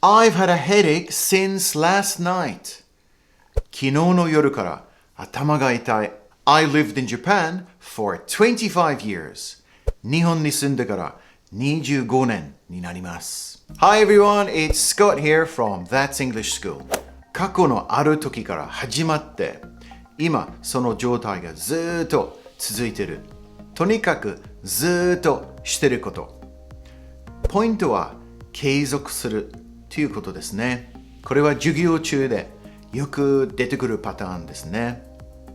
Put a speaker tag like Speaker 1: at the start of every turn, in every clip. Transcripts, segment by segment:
Speaker 1: I've had a headache since last night. 昨日の夜から頭が痛い。I lived in Japan for 25 years. 日本に住んでから25年になります。Hi everyone, it's Scott here from That's English School. 過去のある時から始まって、今その状態がずっと続いている。とにかくずっとしてること。ポイントは継続するということですね。これは授業中でよく出てくるパターンですね。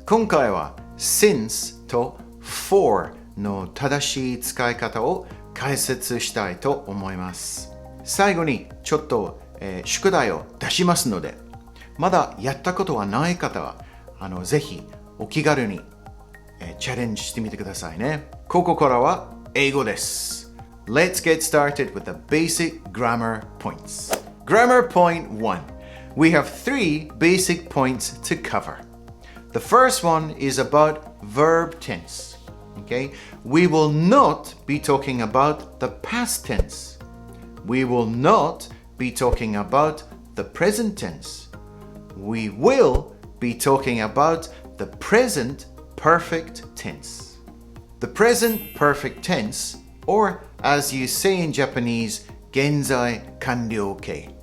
Speaker 1: 今回は since と for の正しい使い方を解説したいと思います。最後にちょっと、宿題を出しますので、まだやったことはない方はぜひお気軽に、チャレンジしてみてくださいね。ここからは英語です。Let's get started with the basic grammar points. Grammar point 1. We have 3 basic points to cover. The first one is about verb tense. Okay? We will not be talking about the past tense. We will not be talking about the present tense. We will be talking about the present perfect tense. The present perfect tense, or as you say in Japanese, 現在完了形.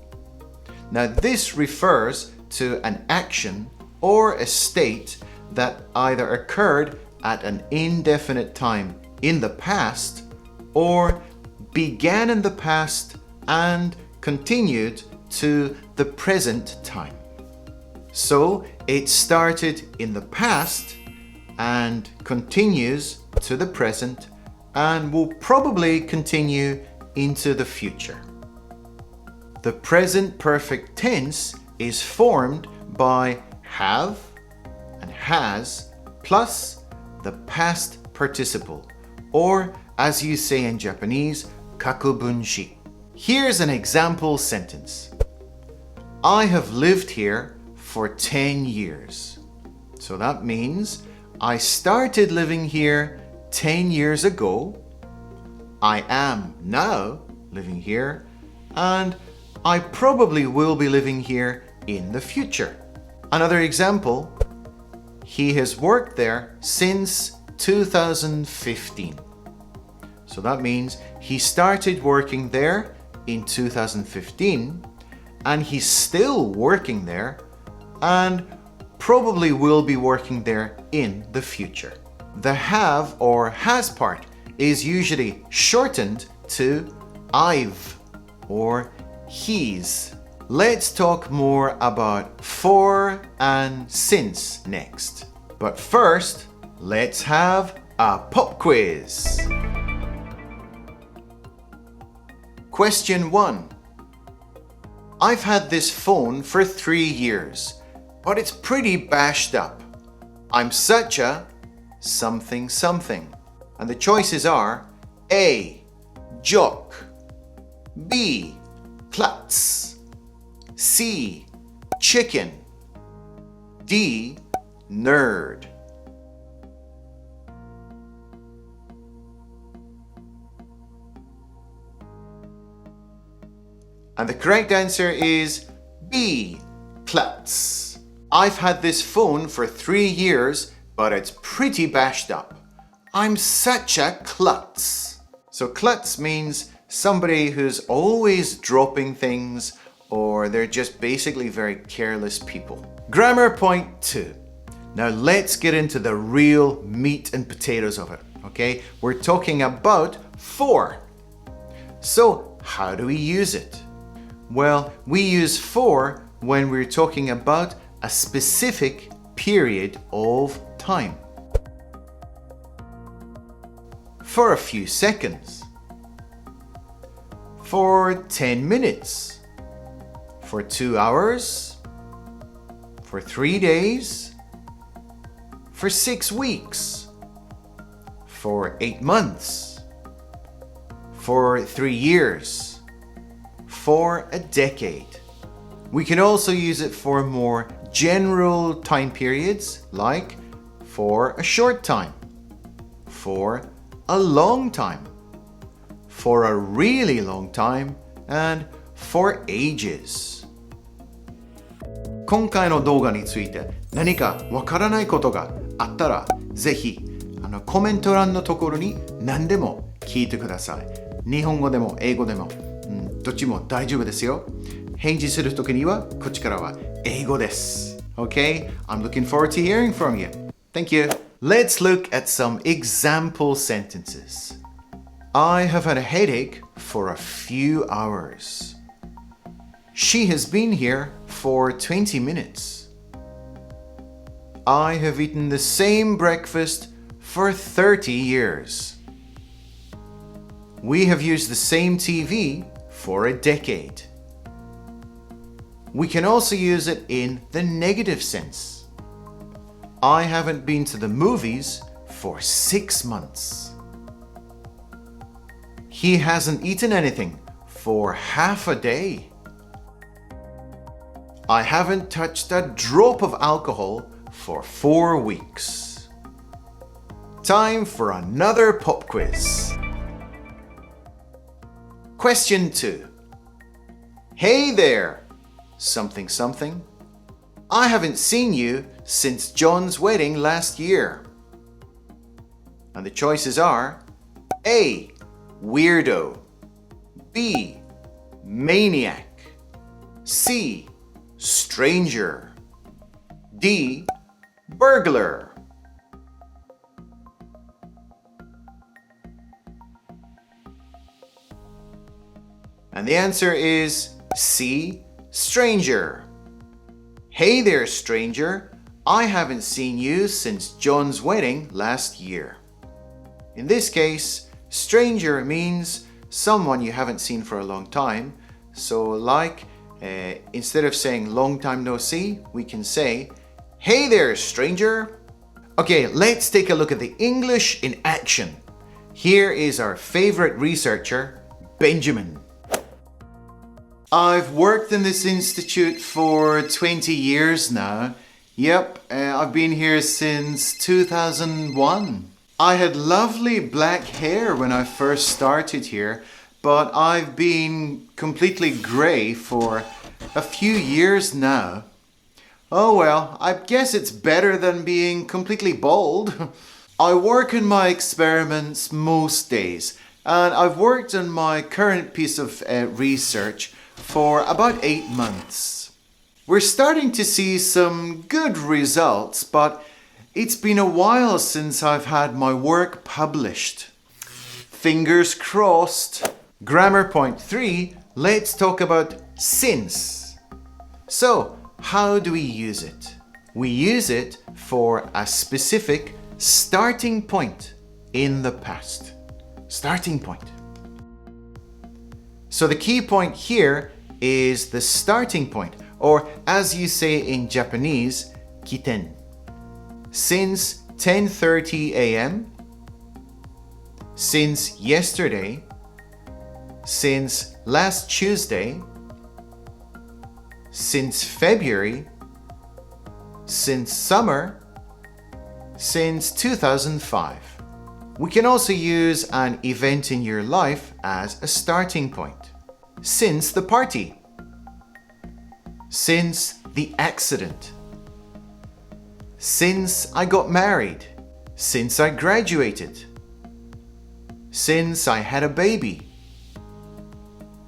Speaker 1: Now this refers to an action or a state that either occurred at an indefinite time in the past or began in the past and continued to the present time. So it started in the past and continues to the present and will probably continue into the future. The present perfect tense is formed by have and has plus the past participle, or as you say in Japanese, 過去分詞. Here's an example sentence. I have lived here for 10 years. So that means I started living here 10 years ago. I am now living here, and I probably will be living here in the future. Another example, he has worked there since 2015. So that means he started working there in 2015, and he's still working there, and probably will be working there in the future. The have or has part is usually shortened to I've or he's. Let's talk more about for and since next. But first, let's have a pop quiz. Question 1. I've had this phone for 3 years, but it's pretty bashed up. I'm such a something something. And the choices are A. Jock, B. Klutz, C. Chicken, D. Nerd. And the correct answer is B. Klutz. I've had this phone for 3 years, but it's pretty bashed up. I'm such a klutz. So klutz means somebody who's always dropping things, or they're just basically very careless people. Grammar point 2. Now let's get into the real meat and potatoes of it, okay? We're talking about for. So how do we use it? Well, we use for when we're talking about a specific period of time. For a few seconds. For 10 minutes. For 2 hours. For 3 days. For 6 weeks. For 8 months. For 3 years. For a decade. We can also use it for more general time periods, like for a short time, for a long time, for a really long time, and for ages. 今回の動画について何かわからないことがあったら、ぜひコメント欄のところに何でも聞いてください。日本語でも英語でも、どっちも大丈夫ですよ。返事するときにはこっちからは英語です。Okay? I'm looking forward to hearing from you. Thank you. Let's look at some example sentences. I have had a headache for a few hours. She has been here for 20 minutes. I have eaten the same breakfast for 30 years. We have used the same TV for a decade. We can also use it in the negative sense. I haven't been to the movies for 6 months. He hasn't eaten anything for half a day. I haven't touched a drop of alcohol for 4 weeks. Time for another pop quiz. Question 2. Hey there, something something. I haven't seen you since John's wedding last year. And the choices are A. Weirdo, B. Maniac, C. Stranger, D. Burglar. And the answer is C. Stranger. Hey there, stranger. I haven't seen you since John's wedding last year. In this case, stranger means someone you haven't seen for a long time. So instead of saying long time no see, we can say, hey there, stranger. Okay, let's take a look at the English in action. Here is our favorite researcher, Benjamin. I've worked in this institute for 20 years now. Yep, I've been here since 2001. I had lovely black hair when I first started here, but I've been completely grey for a few years now. Oh well, I guess it's better than being completely bald. I work on my experiments most days, and I've worked on my current piece of research for about 8 months. We're starting to see some good results, but it's been a while since I've had my work published. Fingers crossed. Grammar point 3, let's talk about since. So, how do we use it? We use it for a specific starting point in the past. Starting point. So the key point here is the starting point, or as you say in Japanese, kiten. Since 10:30 a.m., since yesterday, since last Tuesday, since February, since summer, since 2005. We can also use an event in your life as a starting point. Since the party, since the accident, since I got married, since I graduated, since I had a baby,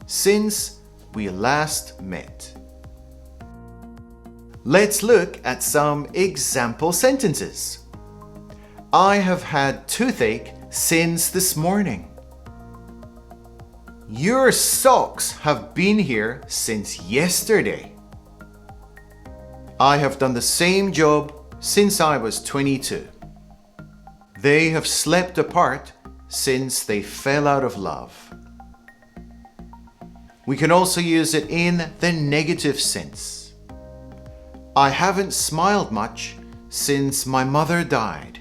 Speaker 1: since we last met. Let's look at some example sentences. I have had toothache since this morning. Your socks have been here since yesterday. I have done the same job since I was 22. They have slept apart since they fell out of love. We can also use it in the negative sense. I haven't smiled much since my mother died.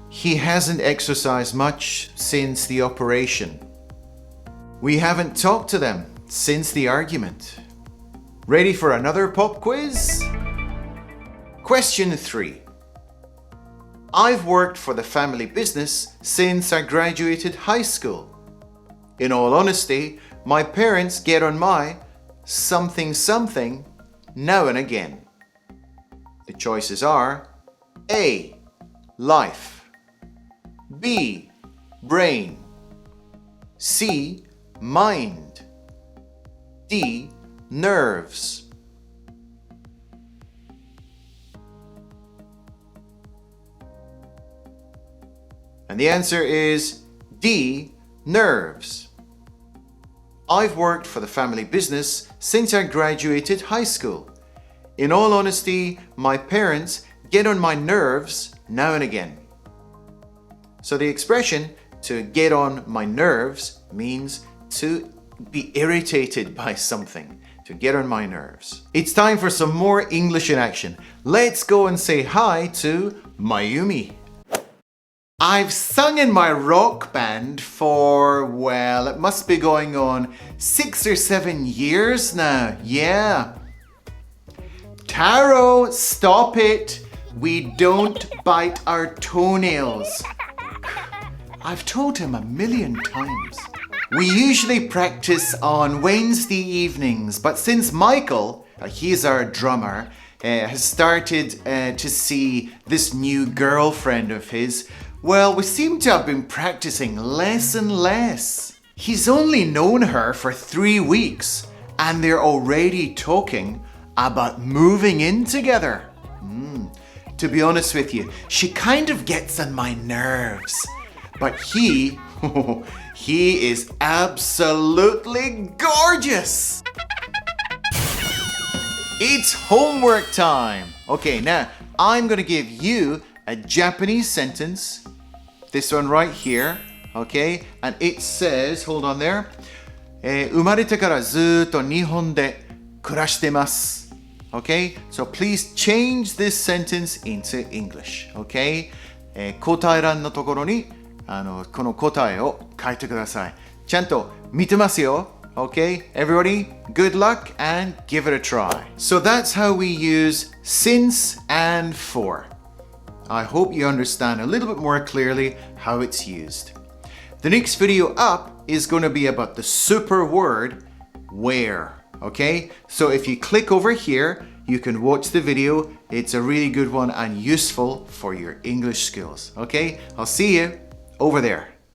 Speaker 1: He hasn't exercised much since the operation. We haven't talked to them since the argument. Ready for another pop quiz? Question 3. I've worked for the family business since I graduated high school. In all honesty, My parents get on my something something now and again. The choices are A. Life, B. Brain, C. Mind, D. Nerves. And the answer is D. Nerves. I've worked for the family business since I graduated high school. In all honesty, my parents get on my nerves now and again. So the expression to get on my nerves means to be irritated by something, to get on my nerves. It's time for some more English in action. Let's go and say hi to Mayumi. I've sung in my rock band for, well, it must be going on 6 or 7 years now. Yeah. Taro, stop it. We don't bite our toenails. I've told him 1,000,000 times. We usually practice on Wednesday evenings, but since Michael, he's our drummer, has started to see this new girlfriend of his, well, we seem to have been practicing less and less. He's only known her for 3 weeks, and they're already talking about moving in together. To be honest with you, she kind of gets on my nerves. But he is absolutely gorgeous. It's homework time. Okay, now I'm going to give you a Japanese sentence. This one right here, okay? And it says, hold on there. 生まれてからずっと日本で暮らしてます。Okay? So please change this sentence into English. Okay? 答え欄のところにこの答えを書いてください。ちゃんと見てますよ。Okay? Everybody, good luck and give it a try. So that's how we use since and for. I hope you understand a little bit more clearly how it's used. The next video up is going to be about the super word where. Okay? So if you click over here, you can watch the video. It's a really good one and useful for your English skills. Okay? I'll see you over there.